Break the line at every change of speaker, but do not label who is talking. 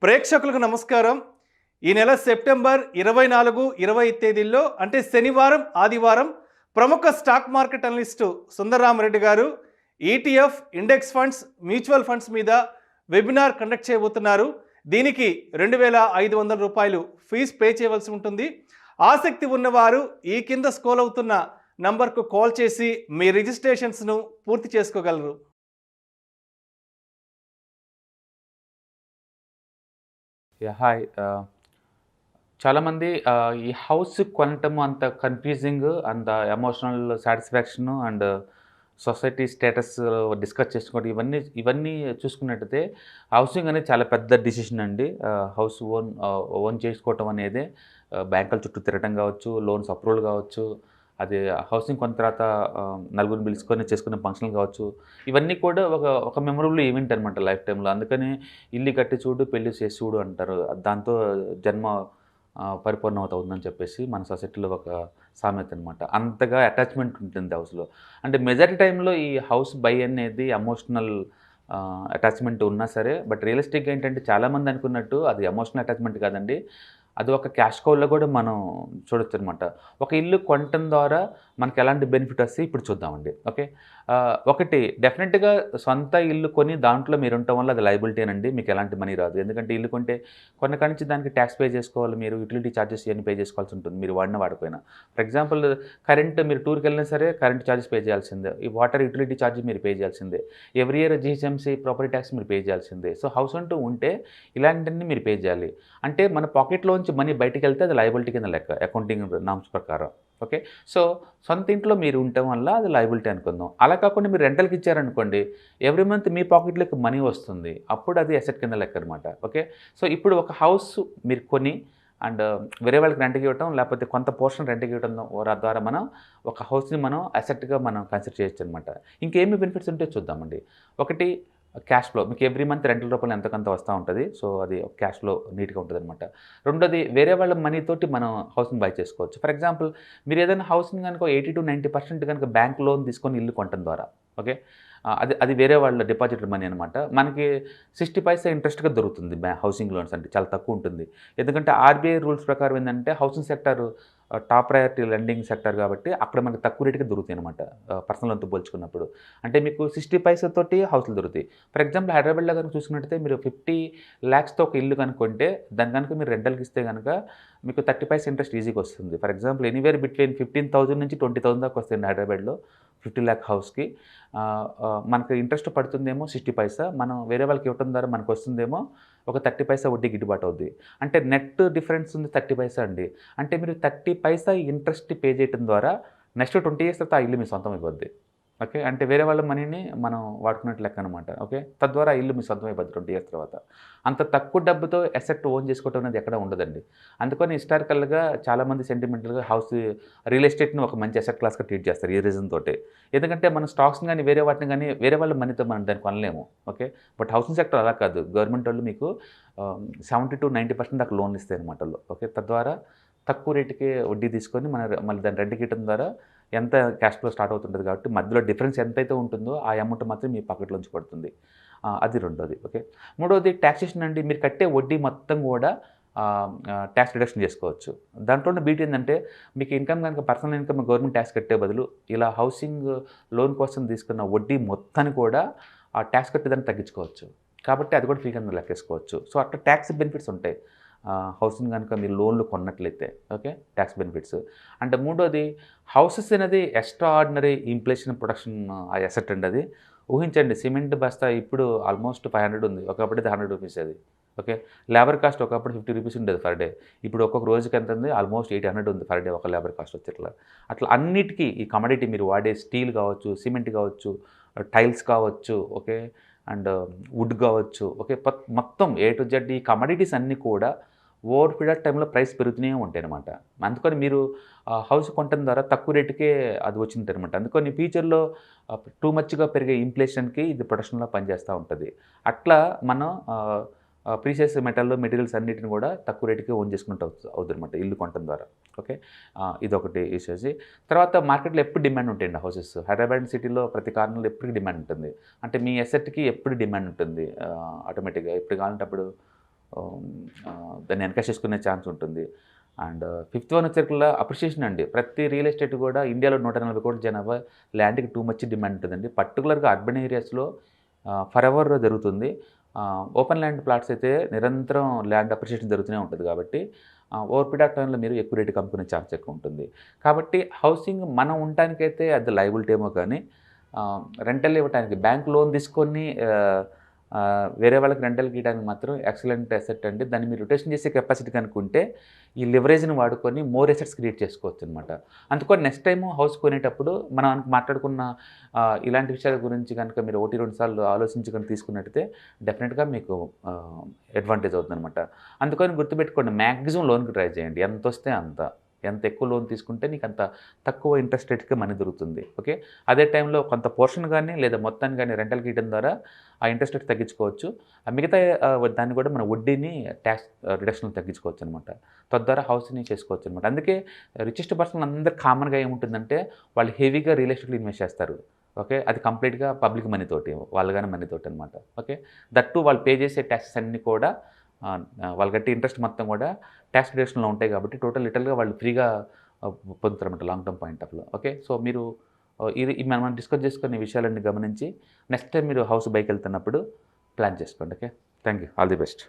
ప్రేక్షకులకు నమస్కారం. ఈ నెల సెప్టెంబర్ 24, 20 తేదీల్లో అంటే శనివారం, ఆదివారం ప్రముఖ స్టాక్ మార్కెట్ అనలిస్టు సుందరరామరెడ్డి గారు ETF, index funds, mutual funds మీద వెబినార్ కండక్ట్ చేయబోతున్నారు. దీనికి 2,500 రూపాయలు ఫీజు పే చేయవలసి ఉంటుంది. ఆసక్తి ఉన్నవారు ఈ కింద స్క్రోల్ అవుతున్న నంబర్కు కాల్ చేసి మీ రిజిస్ట్రేషన్స్ను పూర్తి చేసుకోగలరు.
హాయ్. చాలామంది ఈ హౌస్ కొనటం అంత కన్ఫ్యూజింగ్ అంత emotional satisfaction and society status discuss చేసుకోవడం ఇవన్నీ చూసుకున్నట్టయితే హౌసింగ్ అనేది చాలా పెద్ద డిసిషన్ అండి. హౌస్ ఓన్ చేసుకోవటం అనేది బ్యాంకుల చుట్టూ తిరగటం కావచ్చు, లోన్స్ అప్రూవల్ కావచ్చు, అది హౌసింగ్ కొన్న తర్వాత నలుగురిని పిలుచుకొని చేసుకునే ఫంక్షన్లు కావచ్చు, ఇవన్నీ కూడా ఒక మెమొరబుల్ ఈవెంట్ అనమాట లైఫ్ టైంలో. అందుకని ఇల్లు కట్టి చూడు, పెళ్లి చేసి చూడు అంటారు. దాంతో జన్మ పరిపూర్ణమవుతుందని చెప్పేసి మన సొసైటీలో ఒక సామెత అనమాట. అంతగా అటాచ్మెంట్ ఉంటుంది హౌస్లో. అంటే మెజారిటీ టైంలో ఈ హౌస్ బై అనేది ఎమోషనల్ అటాచ్మెంట్ ఉన్నా సరే, బట్ రియలిస్టిక్గా ఏంటంటే చాలామంది అనుకున్నట్టు అది ఎమోషనల్ అటాచ్మెంట్ కాదండి. అది ఒక క్యాష్ కౌలో కూడా మనం చూడొచ్చు అనమాట. ఒక ఇల్లు కొనటం ద్వారా మనకి ఎలాంటి బెనిఫిట్ వస్తాయి ఇప్పుడు చూద్దామండి. ఓకే, ఒకటి డెఫినెట్గా సొంత ఇల్లు కొని దాంట్లో మీరు ఉండటం వల్ల అది లయబిలిటీ అనండి, మీకు ఎలాంటి మనీ రాదు. ఎందుకంటే ఇల్లు కొంటే కాడి నుంచి దానికి ట్యాక్స్ పే చేసుకోవాలి, మీరు యూటిలిటీ ఛార్జెస్ ఇవన్నీ పే చేసుకోవాల్సి ఉంటుంది మీరు వాడిపోయినా. ఫర్ ఎగ్జాంపుల్ కరెంట్, మీరు టూర్కి వెళ్ళినా సరే కరెంట్ ఛార్జెస్ పే చేయాల్సిందే, ఈ వాటర్ యూటిలిటీ ఛార్జెస్ మీరు పే చేయాల్సిందే, every year GHMC property tax మీరు పే చేయాల్సిందే. సో హౌస్ అంటూ ఉంటే ఇలాంటివన్నీ మీరు పే చేయాలి. అంటే మన పాకెట్లోంచి మనీ బయటికి వెళ్తే అది లయబిలిటీ కింద లెక్క అకౌంటింగ్ నామ్స్ ప్రకారం. ఓకే, సో సొంత ఇంట్లో మీరు ఉండటం వల్ల అది లయబిలిటీ అనుకుందాం. అలా కాకుండా మీరు రెంటల్కి ఇచ్చారనుకోండి, ఎవ్రీ మంత్ మీ పాకెట్లోకి మనీ వస్తుంది, అప్పుడు అది అసెట్ కింద లెక్క అనమాట. ఓకే, సో ఇప్పుడు ఒక హౌస్ మీరు కొని అండ్ వేరే వాళ్ళకి రెంట్కి ఇవ్వటం, లేకపోతే కొంత పోర్షన్ రెంట్కి ఇవ్వడం ద్వారా మనం ఒక హౌస్ని మనం అసెట్గా మనం కన్సిడర్ చేయొచ్చు అనమాట. ఇంకేమి బెనిఫిట్స్ ఉంటే చూద్దామండి. ఒకటి, క్యాష్ ఫ్లో. మీకు ఎవ్రీ మంత్ రెంటల్ రూపాయలు ఎంతకంత వస్తూ ఉంటుంది. సో అది క్యాష్ ఫ్లో నీట్గా ఉంటుంది అనమాట. రెండోది, వేరే వాళ్ళ మనీతోటి మనం హౌస్ని బై చేసుకోవచ్చు. ఫర్ ఎగ్జాంపుల్ మీరు ఏదైనా హౌస్ని కనుక 80 to 90% కనుక బ్యాంక్ లోన్ తీసుకొని ఇల్లు కొనటం ద్వారా, ఓకే, అది వేరే వాళ్ళ డిపాజిట్ మనీ అనమాట. మనకి 60 పైసా ఇంట్రెస్ట్గా దొరుకుతుంది హౌసింగ్ లోన్స్ అంటే, చాలా తక్కువ ఉంటుంది. ఎందుకంటే ఆర్బీఐ రూల్స్ ప్రకారం ఏంటంటే housing sector top priority lending sector కాబట్టి అక్కడ మనకి తక్కువ రేటుగా దొరుకుతాయి అనమాట పర్సనల్ లోన్తో పోల్చుకున్నప్పుడు. అంటే మీకు 60 పైసాతోటి హౌస్లు దొరుకుతాయి. ఫర్ ఎగ్జాంపుల్ హైదరాబాద్లో కనుక చూసుకున్నట్టయితే మీరు 50 lakhsతో ఒక ఇల్లు కనుక్కుంటే దాని కనుక మీరు రెంటల్కి ఇస్తే కనుక మీకు 30 పైసా ఇంట్రెస్ట్ ఈజీగా వస్తుంది. ఫర్ ఎగ్జాంపుల్ ఎనీవేర్ బిట్వీన్ 15,000 నుంచి 20,000 దాకా వస్తుంది హైదరాబాద్లో 50 lakh హౌస్కి. మనకు ఇంట్రెస్ట్ పడుతుందేమో 60 పైసా, మనం వేరే వాళ్ళకి ఇవ్వడం ద్వారా మనకు వస్తుందేమో ఒక 30 పైసా వడ్డీ గిట్టుబాటు అవుద్ది. అంటే నెట్ డిఫరెన్స్ ఉంది 30 పైసా అండి. అంటే మీరు 30 పైసా ఇంట్రెస్ట్ పే చేయడం ద్వారా నెక్స్ట్ 20 years తర్వాత ఆ ఇల్లు మీ సొంతం అయిపోద్ది. ఓకే, అంటే వేరే వాళ్ళ మనీని మనం వాడుకున్నట్టు లెక్క అనమాట. ఓకే, తద్వారా ఇల్లు మీ సొంతం అయిపోద్ది 20 years తర్వాత. అంత తక్కువ డబ్బుతో అసెట్ ఓన్ చేసుకోవడం అనేది ఎక్కడ ఉండదండి. అందుకని హిస్టారికల్గా చాలామంది సెంటిమెంటల్గా హౌస్ రియల్ ఎస్టేట్ని ఒక మంచి అసెట్ క్లాస్గా ట్రీట్ చేస్తారు ఈ రీజన్ తోటి. ఎందుకంటే మన స్టాక్స్ని కానీ వేరే వాటిని కానీ వేరే వాళ్ళ మనీతో మనం దాన్ని కొనలేము. ఓకే, బట్ హౌసింగ్ సెక్టర్ అలా కాదు. గవర్నమెంట్ వాళ్ళు మీకు 70 to 90% దాకా లోన్లు ఇస్తాయి అనమాట. ఓకే, తద్వారా తక్కువ రేటుకే వడ్డీ తీసుకొని మళ్ళీ దాన్ని రెంట్కి ఇవ్వడం ద్వారా ఎంత క్యాష్ ఫ్లో స్టార్ట్ అవుతుంటుంది కాబట్టి మధ్యలో డిఫరెన్స్ ఎంతైతే ఉంటుందో ఆ అమౌంట్ మాత్రం మీ పాకెట్లోంచి పడుతుంది. అది రెండోది. ఓకే, మూడోది ట్యాక్సేషన్ అండి. మీరు కట్టే వడ్డీ మొత్తం కూడా ట్యాక్స్ రిడక్షన్ చేసుకోవచ్చు. దాంట్లోనే బీట్ ఏంటంటే మీకు ఇన్కమ్ కనుక పర్సనల్ ఇన్కమ్ గవర్నమెంట్ ట్యాక్స్ కట్టే బదులు ఇలా హౌసింగ్ లోన్ కోసం తీసుకున్న వడ్డీ మొత్తాన్ని కూడా ఆ ట్యాక్స్ కట్టేదాన్ని తగ్గించుకోవచ్చు. కాబట్టి అది కూడా ఫ్రీ కింద లెక్కేసుకోవచ్చు. సో అట్లా ట్యాక్స్ బెనిఫిట్స్ ఉంటాయి హౌసింగ్ కనుక మీరు లోన్లు కొన్నట్లయితే. Okay, tax benefits. అంటే మూడోది, హౌసెస్ అనేది ఎక్స్ట్రా ఆర్డినరీ ఇన్ఫ్లేషన్ ప్రొడక్షన్ ఆ అసెట్ అండి. అది ఊహించండి, సిమెంట్ బస్తా ఇప్పుడు ఆల్మోస్ట్ 500 ఉంది, ఒకప్పుడు అది 100 రూపీస్ అది. ఓకే, లేబర్ కాస్ట్ ఒకప్పుడు 50 రూపీస్ ఉండేది పర్ డే, ఇప్పుడు ఒక్కొక్క రోజుకి ఎంత ఉంది, ఆల్మోస్ట్ 800 ఉంది పర్ డే ఒక లేబర్ కాస్ట్ వచ్చి. అట్లా అన్నిటికీ ఈ కమోడిటీ మీరు వాడే స్టీల్ కావచ్చు, సిమెంట్ కావచ్చు, టైల్స్ కావచ్చు, ఓకే, అండ్ వుడ్ కావచ్చు, ఓకే, మొత్తం A to Z ఈ కమోడిటీస్ అన్నీ కూడా ఓవర్ పీరియడ్ టైంలో ప్రైస్ పెరుగుతూనే ఉంటాయి అనమాట. అందుకని మీరు హౌస్ కొనటం ద్వారా తక్కువ రేటుకే అది వచ్చింది అనమాట. అందుకని ఫ్యూచర్లో టూ మచ్గా పెరిగే ఇన్ఫ్లేషన్కి ఇది ప్రొడక్షన్లో పనిచేస్తూ ఉంటుంది. అట్లా మనం ప్రీషియస్ మెటీరియల్స్ అన్నిటిని కూడా తక్కువ రేటుకే ఓన్ చేసుకుంటూ అవుతుంది అనమాట ఇల్లు కొనటం ద్వారా. ఓకే, ఇదొకటి ఇష్యూస్. తర్వాత మార్కెట్లో ఎప్పుడు డిమాండ్ ఉంటాయండి హౌసెస్. హైదరాబాద్ సిటీలో ప్రతి కార్నర్లో ఎప్పటికీ డిమాండ్ ఉంటుంది. అంటే మీ అసెట్కి ఎప్పుడు డిమాండ్ ఉంటుంది ఆటోమేటిక్గా. ఎప్పుడు కావాలంటే అప్పుడు దాన్ని ఎన్కాష్ చేసుకునే ఛాన్స్ ఉంటుంది. అండ్ ఫిఫ్త్ వన్ వచ్చేసరికల్లా అప్రిషియేషన్ అండి. ప్రతి రియల్ ఎస్టేట్ కూడా ఇండియాలో 140 కోట్ల జనాభా, ల్యాండ్‌కి టూ మచ్ డిమాండ్ ఉంటుందండి. పర్టికులర్‌గా అర్బన్ ఏరియాస్‌లో ఫర్ ఎవర్ జరుగుతుంది. ఓపెన్ ల్యాండ్ ప్లాట్స్ అయితే నిరంతరం ల్యాండ్ అప్రిషియేషన్ జరుగుతూనే ఉంటుంది కాబట్టి ఓవర్ పీరియడ్ ఆఫ్ టైంలో మీరు ఎక్కువ రేటుకి అమ్ముకునే ఛాన్స్ ఎక్కువ ఉంటుంది. కాబట్టి హౌసింగ్ మనం ఉండటానికైతే అది లయబిలిటీ ఏమో కానీ రెంటల్ ఇవ్వటానికి బ్యాంక్ లోన్ తీసుకొని వేరే వాళ్ళకి రెంటల్కి ఇవ్వడానికి మాత్రం ఎక్సలెంట్ అసెట్ అండి. దాన్ని మీరు రొటేషన్ చేసే కెపాసిటీ కనుక్కుంటే ఈ లివరేజ్ని వాడుకొని మోర్ అసెట్స్ క్రియేట్ చేసుకోవచ్చు అనమాట. అందుకని నెక్స్ట్ టైం హౌస్ కొనేటప్పుడు మనం మాట్లాడుకున్న ఇలాంటి విషయాల గురించి కనుక మీరు 1-2 సార్లు ఆలోచించుకొని తీసుకున్నట్టయితే డెఫినెట్గా మీకు అడ్వాంటేజ్ అవుతుందన్నమాట. అందుకని గుర్తుపెట్టుకోండి, మ్యాక్సిమం లోన్కి ట్రై చేయండి. ఎంత వస్తే అంత. ఎంత ఎక్కువ లోన్ తీసుకుంటే నీకు అంత తక్కువ ఇంట్రెస్ట్ రేట్‌కి మనీ దొరుకుతుంది. ఓకే. అదే టైంలో కొంత పోర్షన్ కానీ లేదా మొత్తాన్ని కానీ రెంటల్‌కి ఇవ్వడం ద్వారా ఆ ఇంట్రెస్ట్ రేట్ తగ్గించుకోవచ్చు. మిగతా దాన్ని కూడా మన వడ్డీని ట్యాక్స్ రిడక్షన్‌లో తగ్గించుకోవచ్చు అనమాట. తద్వారా హౌస్‌ని చేసుకోవచ్చు అనమాట. అందుకే రిచెస్ట్ పర్సన్ అందరూ కామన్‌గా ఏముంటుందంటే వాళ్ళు హెవీగా రియల్ ఎస్టేట్‌లో ఇన్వెస్ట్ చేస్తారు. ఓకే. అది కంప్లీట్‌గా పబ్లిక్ మనీతోటి, వాళ్ళ మనీతోటి అనమాట. ఓకే. దట్ టూ వాళ్ళు పే చేసే ట్యాక్సెస్ అన్నీ కూడా వాళ్ళు కట్టే ఇంట్రెస్ట్ మొత్తం కూడా ట్యాక్స్ రిడక్షన్‌లో ఉంటాయి కాబట్టి లిటరల్‌గా వాళ్ళు ఫ్రీగా పొందుతారన్నమాట లాంగ్ టర్మ్ పాయింట్ ఆఫ్‌లో. ఓకే. సో మీరు ఇది మనం డిస్కస్ చేసుకునే విషయాలన్నీ గమనించి నెక్స్ట్ టైం మీరు హౌస్ బైకి వెళ్తున్నప్పుడు ప్లాన్ చేసుకోండి. Okay. Thank you. All the best.